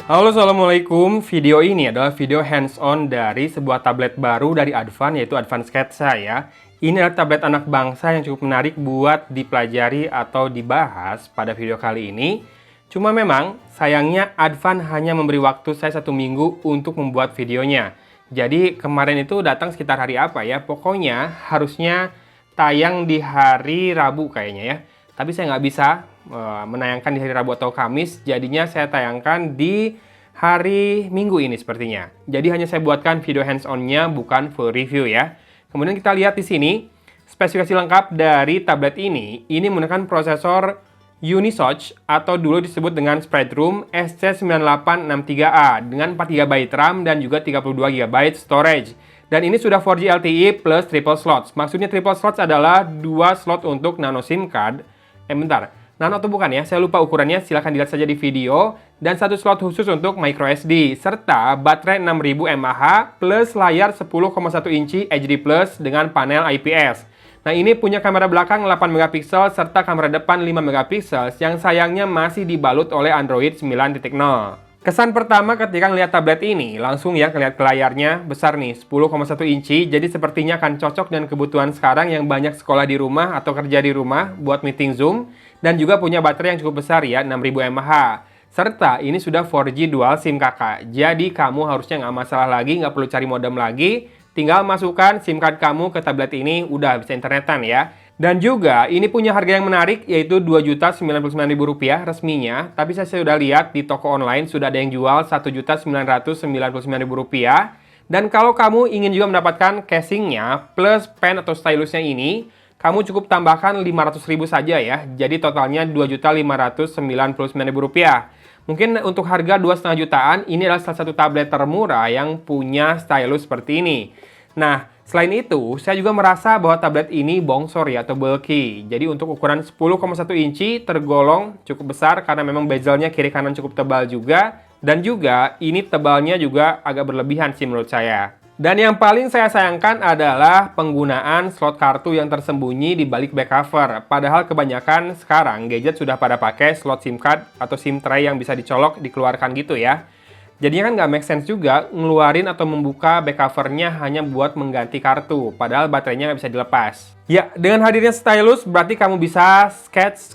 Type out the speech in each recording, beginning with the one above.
Halo, assalamualaikum. Video ini adalah video hands-on dari sebuah tablet baru dari Advan, yaitu Advan Sketsa ya. Ini adalah tablet anak bangsa yang cukup menarik buat dipelajari atau dibahas pada video kali ini. Cuma memang, sayangnya Advan hanya memberi waktu saya 1 minggu untuk membuat videonya. Jadi kemarin itu datang sekitar hari apa ya? Pokoknya harusnya tayang di hari Rabu kayaknya ya. Tapi saya nggak bisa menayangkan di hari Rabu atau Kamis, jadinya saya tayangkan di hari Minggu ini sepertinya. Jadi hanya saya buatkan video hands-on-nya, bukan full review ya. Kemudian kita lihat di sini, spesifikasi lengkap dari tablet ini menggunakan prosesor Unisoc atau dulu disebut dengan Spreadtrum SC9863A dengan 4GB RAM dan juga 32GB storage. Dan ini sudah 4G LTE plus triple slots. Maksudnya triple slots adalah 2 slot untuk nano SIM card. Bentar, nano atau bukan ya? Saya lupa ukurannya, silahkan dilihat saja di video. Dan 1 slot khusus untuk micro SD, serta baterai 6000 mAh plus layar 10,1 inci HD Plus dengan panel IPS. Nah, ini punya kamera belakang 8 megapiksel serta kamera depan 5 megapiksel yang sayangnya masih dibalut oleh Android 9.0. Kesan pertama ketika ngeliat tablet ini, langsung ya ngeliat ke layarnya, besar nih, 10,1 inci, jadi sepertinya akan cocok dengan kebutuhan sekarang yang banyak sekolah di rumah atau kerja di rumah buat meeting Zoom, dan juga punya baterai yang cukup besar ya, 6000 mAh. Serta ini sudah 4G dual SIM kakak, jadi kamu harusnya nggak masalah lagi, nggak perlu cari modem lagi, tinggal masukkan SIM card kamu ke tablet ini, udah bisa internetan ya. Dan juga ini punya harga yang menarik yaitu Rp2.099.000 resminya, tapi saya sudah lihat di toko online sudah ada yang jual Rp1.999.000. Dan kalau kamu ingin juga mendapatkan casingnya plus pen atau stylusnya ini, kamu cukup tambahkan Rp500.000 saja ya. Jadi totalnya Rp2.599.000. Mungkin untuk harga 2,5 jutaan ini adalah salah satu tablet termurah yang punya stylus seperti ini. Nah, selain itu, saya juga merasa bahwa tablet ini bongsor ya atau bulky. Jadi untuk ukuran 10,1 inci tergolong cukup besar karena memang bezelnya kiri kanan cukup tebal juga. Dan juga ini tebalnya juga agak berlebihan sih menurut saya. Dan yang paling saya sayangkan adalah penggunaan slot kartu yang tersembunyi di balik back cover. Padahal kebanyakan sekarang gadget sudah pada pakai slot SIM card atau SIM tray yang bisa dicolok, dikeluarkan gitu ya. Jadinya kan nggak make sense juga ngeluarin atau membuka back covernya hanya buat mengganti kartu, padahal baterainya nggak bisa dilepas. Ya, dengan hadirnya stylus berarti kamu bisa sketch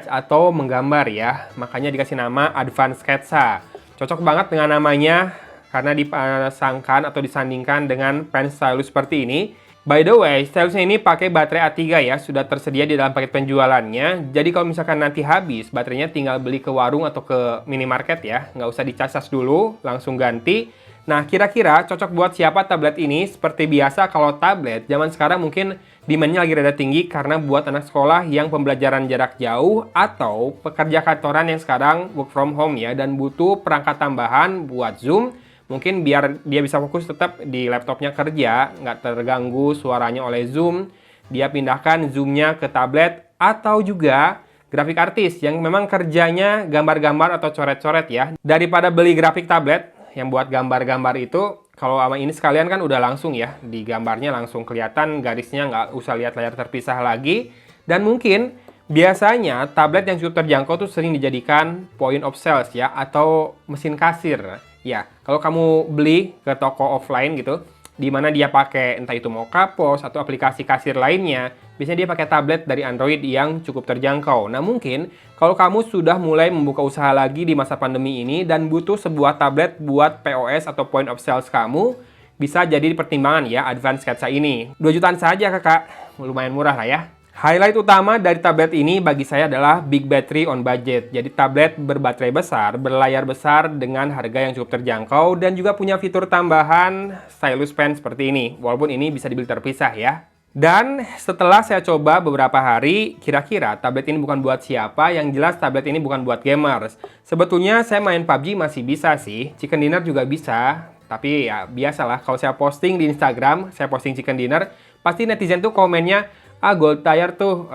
atau menggambar ya. Makanya dikasih nama Advan Sketsa. Cocok banget dengan namanya karena dipasangkan atau disandingkan dengan pen stylus seperti ini. By the way, stylusnya ini pakai baterai A3 ya, sudah tersedia di dalam paket penjualannya. Jadi kalau misalkan nanti habis, baterainya tinggal beli ke warung atau ke minimarket ya. Nggak usah dicas dulu, langsung ganti. Nah, kira-kira cocok buat siapa tablet ini? Seperti biasa kalau tablet, zaman sekarang mungkin demand-nya lagi rada tinggi karena buat anak sekolah yang pembelajaran jarak jauh atau pekerja kantoran yang sekarang work from home ya, dan butuh perangkat tambahan buat Zoom. Mungkin biar dia bisa fokus tetap di laptopnya kerja, nggak terganggu suaranya oleh Zoom, dia pindahkan Zoom-nya ke tablet, atau juga grafik artis yang memang kerjanya gambar-gambar atau coret-coret ya. Daripada beli grafik tablet yang buat gambar-gambar itu, kalau sama ini sekalian kan udah langsung ya, di gambarnya langsung kelihatan garisnya, nggak usah lihat layar terpisah lagi. Dan mungkin biasanya tablet yang cukup terjangkau tuh sering dijadikan point of sales ya, atau mesin kasir. Ya, kalau kamu beli ke toko offline gitu, di mana dia pakai entah itu Mokapos atau aplikasi kasir lainnya, biasanya dia pakai tablet dari Android yang cukup terjangkau. Nah, mungkin kalau kamu sudah mulai membuka usaha lagi di masa pandemi ini dan butuh sebuah tablet buat POS atau point of sales kamu, bisa jadi pertimbangan ya Advan Sketsa ini. 2 jutaan saja kakak, lumayan murah lah ya. Highlight utama dari tablet ini bagi saya adalah big battery on budget. Jadi tablet berbaterai besar, berlayar besar dengan harga yang cukup terjangkau dan juga punya fitur tambahan stylus pen seperti ini. Walaupun ini bisa dibeli terpisah ya. Dan setelah saya coba beberapa hari, kira-kira tablet ini bukan buat siapa, yang jelas tablet ini bukan buat gamers. Sebetulnya saya main PUBG masih bisa sih, chicken dinner juga bisa. Tapi ya biasalah, kalau saya posting di Instagram, saya posting chicken dinner, pasti netizen tuh komennya, gold tier tuh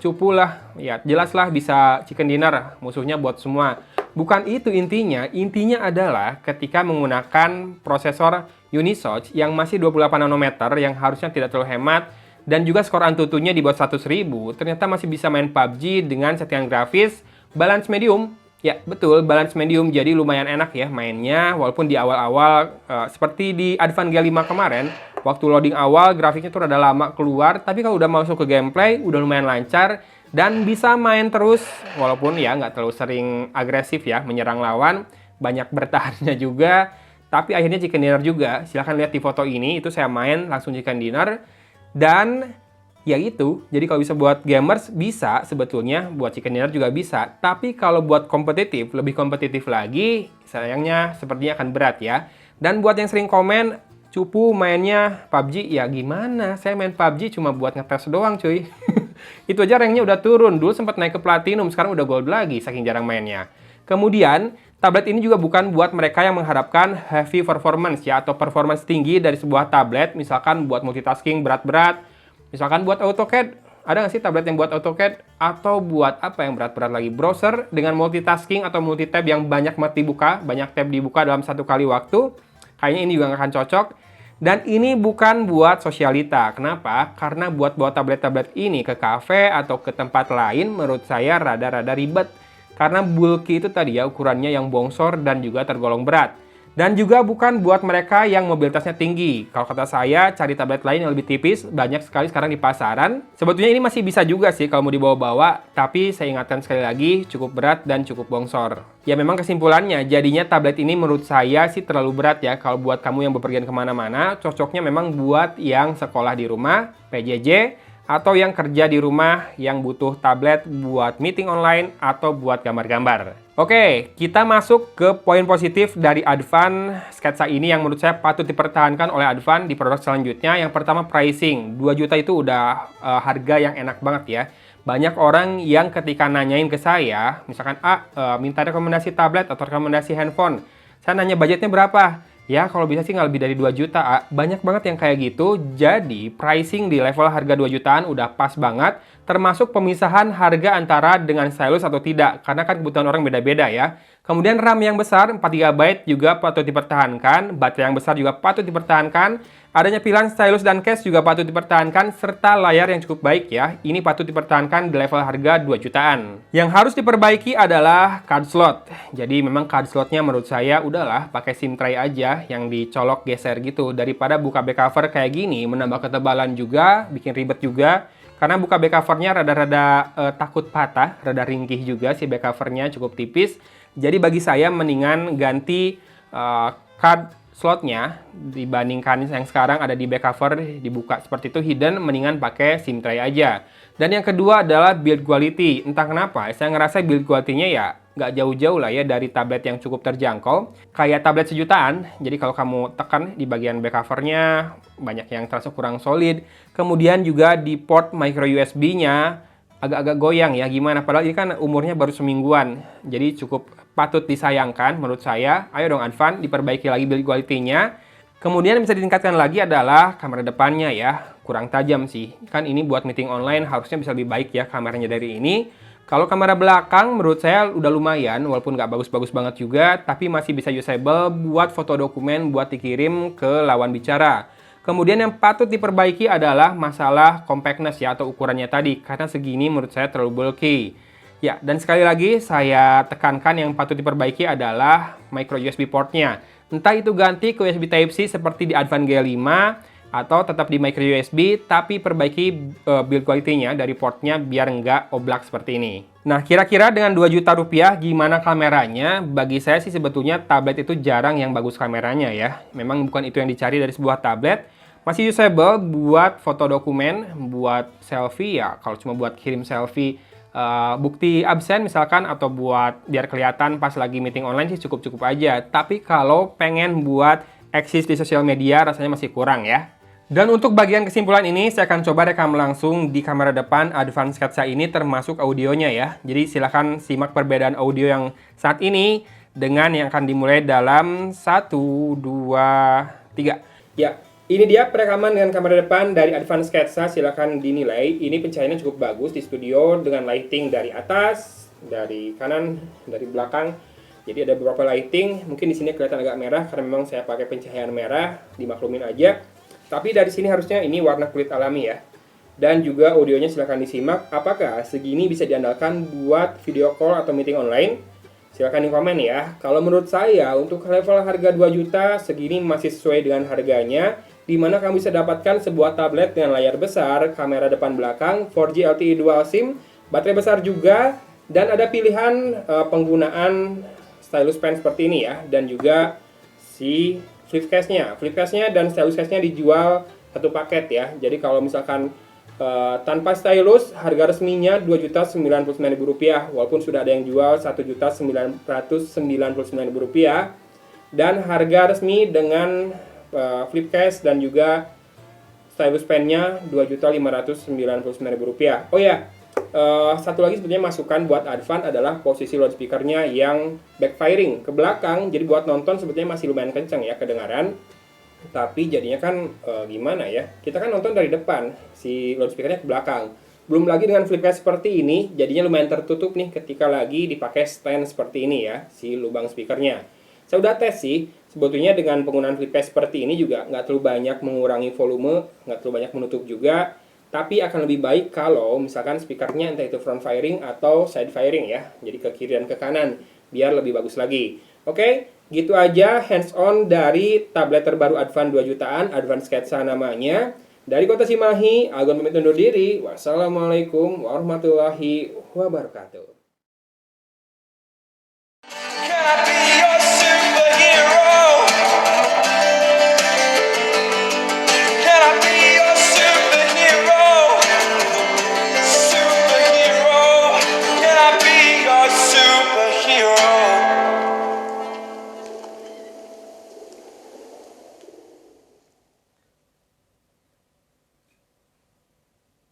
cupu lah, ya jelaslah bisa chicken dinner, musuhnya buat semua. Bukan itu intinya adalah ketika menggunakan prosesor Unisoc yang masih 28 nanometer yang harusnya tidak terlalu hemat dan juga skor Antutunya di bawah 100.000, ternyata masih bisa main PUBG dengan settingan grafis balance medium. Ya, betul, balance medium, jadi lumayan enak ya mainnya, walaupun di awal-awal, seperti di Advan G5 kemarin, waktu loading awal grafiknya tuh rada lama keluar, tapi kalau udah masuk ke gameplay, udah lumayan lancar, dan bisa main terus, walaupun ya nggak terlalu sering agresif ya, menyerang lawan, banyak bertahannya juga, tapi akhirnya chicken dinner juga. Silahkan lihat di foto ini, itu saya main langsung chicken dinner, dan ya itu, jadi kalau bisa buat gamers, bisa sebetulnya, buat chicken dinner juga bisa. Tapi kalau buat kompetitif, lebih kompetitif lagi, sayangnya sepertinya akan berat ya. Dan buat yang sering komen, cupu mainnya PUBG, ya gimana? Saya main PUBG cuma buat ngetes doang cuy. Itu aja ranknya udah turun, dulu sempat naik ke platinum, sekarang udah gold lagi, saking jarang mainnya. Kemudian, tablet ini juga bukan buat mereka yang mengharapkan heavy performance ya, atau performance tinggi dari sebuah tablet, misalkan buat multitasking berat-berat. Misalkan buat AutoCAD, ada nggak sih tablet yang buat AutoCAD? Atau buat apa yang berat-berat lagi? Browser dengan multitasking atau multi-tab yang banyak dibuka, banyak tab dibuka dalam satu kali waktu. Kayaknya ini juga nggak akan cocok. Dan ini bukan buat sosialita. Kenapa? Karena buat bawa tablet-tablet ini ke kafe atau ke tempat lain, menurut saya rada-rada ribet. Karena bulky itu tadi ya, ukurannya yang bongsor dan juga tergolong berat. Dan juga bukan buat mereka yang mobilitasnya tinggi. Kalau kata saya, cari tablet lain yang lebih tipis, banyak sekali sekarang di pasaran. Sebetulnya ini masih bisa juga sih kalau mau dibawa-bawa, tapi saya ingatkan sekali lagi, cukup berat dan cukup bongsor. Ya memang kesimpulannya, jadinya tablet ini menurut saya sih terlalu berat ya. Kalau buat kamu yang bepergian kemana-mana, cocoknya memang buat yang sekolah di rumah, PJJ, atau yang kerja di rumah yang butuh tablet buat meeting online atau buat gambar-gambar. Oke, kita masuk ke poin positif dari Advan Sketsa ini yang menurut saya patut dipertahankan oleh Advan di produk selanjutnya. Yang pertama pricing, 2 juta itu udah harga yang enak banget ya. Banyak orang yang ketika nanyain ke saya, misalkan minta rekomendasi tablet atau rekomendasi handphone. Saya nanya budgetnya berapa? Ya, kalau bisa sih nggak lebih dari 2 juta. Banyak banget yang kayak gitu. Jadi, pricing di level harga 2 jutaan udah pas banget. Termasuk pemisahan harga antara dengan stylus atau tidak. Karena kan kebutuhan orang beda-beda ya. Kemudian RAM yang besar, 4 GB juga patut dipertahankan. Baterai yang besar juga patut dipertahankan. Adanya pilihan stylus dan case juga patut dipertahankan, serta layar yang cukup baik ya. Ini patut dipertahankan di level harga 2 jutaan. Yang harus diperbaiki adalah card slot. Jadi memang card slotnya menurut saya udahlah pakai SIM tray aja yang dicolok geser gitu. Daripada buka back cover kayak gini, menambah ketebalan juga, bikin ribet juga. Karena buka back covernya rada-rada takut patah, rada ringkih juga si back covernya cukup tipis. Jadi bagi saya mendingan ganti card slotnya dibandingkan yang sekarang ada di back cover dibuka seperti itu hidden, mendingan pakai SIM tray aja. Dan yang kedua adalah build quality. Entah kenapa saya ngerasa build quality-nya ya nggak jauh-jauh lah ya dari tablet yang cukup terjangkau. Kayak tablet sejutaan, jadi kalau kamu tekan di bagian back covernya banyak yang terasa kurang solid. Kemudian juga di port micro USB-nya agak-agak goyang ya, gimana? Padahal ini kan umurnya baru semingguan, jadi cukup patut disayangkan menurut saya. Ayo dong Advan, diperbaiki lagi build quality-nya. Kemudian yang bisa ditingkatkan lagi adalah kamera depannya ya, kurang tajam sih. Kan ini buat meeting online harusnya bisa lebih baik ya kameranya dari ini. Kalau kamera belakang menurut saya udah lumayan, walaupun nggak bagus-bagus banget juga, tapi masih bisa usable buat foto dokumen buat dikirim ke lawan bicara. Kemudian yang patut diperbaiki adalah masalah compactness ya, atau ukurannya tadi, karena segini menurut saya terlalu bulky. Ya, dan sekali lagi saya tekankan yang patut diperbaiki adalah micro USB portnya. Entah itu ganti ke USB Type-C seperti di Advan G5, atau tetap di micro USB, tapi perbaiki build quality-nya dari portnya biar nggak oblak seperti ini. Nah, kira-kira dengan 2 juta rupiah gimana kameranya? Bagi saya sih sebetulnya tablet itu jarang yang bagus kameranya ya. Memang bukan itu yang dicari dari sebuah tablet. Masih usable buat foto dokumen, buat selfie ya. Kalau cuma buat kirim selfie bukti absen misalkan, atau buat biar kelihatan pas lagi meeting online sih cukup-cukup aja. Tapi kalau pengen buat eksis di sosial media rasanya masih kurang ya. Dan untuk bagian kesimpulan ini, saya akan coba rekam langsung di kamera depan Advan Sketsa ini termasuk audionya ya. Jadi silahkan simak perbedaan audio yang saat ini dengan yang akan dimulai dalam 1, 2, 3. Ya, ini dia perekaman dengan kamera depan dari Advan Sketsa, silahkan dinilai. Ini pencahayaan cukup bagus di studio dengan lighting dari atas, dari kanan, dari belakang. Jadi ada beberapa lighting, mungkin di sini kelihatan agak merah karena memang saya pakai pencahayaan merah, dimaklumin aja. Tapi dari sini harusnya ini warna kulit alami ya. Dan juga audionya silahkan disimak. Apakah segini bisa diandalkan buat video call atau meeting online? Silahkan di komen ya. Kalau menurut saya untuk level harga 2 juta segini masih sesuai dengan harganya, di mana kamu bisa dapatkan sebuah tablet dengan layar besar, kamera depan belakang, 4G LTE dual SIM, baterai besar juga, dan ada pilihan penggunaan stylus pen seperti ini ya, dan juga si flip case-nya. Flip case-nya dan stylus case-nya dijual satu paket ya. Jadi kalau misalkan tanpa stylus, harga resminya Rp2.099.000, walaupun sudah ada yang jual Rp1.999.000. Dan harga resmi dengan flip case dan juga stylus pennya Rp2.599.000. Oh ya, satu lagi sebetulnya masukan buat Advan adalah posisi loudspeakernya yang backfiring ke belakang. Jadi buat nonton sebetulnya masih lumayan kenceng ya kedengaran. Tapi jadinya kan gimana ya, kita kan nonton dari depan, si loudspeakernya ke belakang. Belum lagi dengan flip case seperti ini, jadinya lumayan tertutup nih ketika lagi dipakai stand seperti ini ya, si lubang speakernya. Saya udah tes sih, sebetulnya dengan penggunaan flip case seperti ini juga nggak terlalu banyak mengurangi volume, nggak terlalu banyak menutup juga. Tapi akan lebih baik kalau misalkan speakernya entah itu front firing atau side firing ya, jadi ke kiri dan ke kanan, biar lebih bagus lagi. Oke, gitu aja hands-on dari tablet terbaru Advan 2 jutaan, Advan Sketsa namanya. Dari Kota Cimahi, Agon pamit undur diri. Wassalamualaikum warahmatullahi wabarakatuh.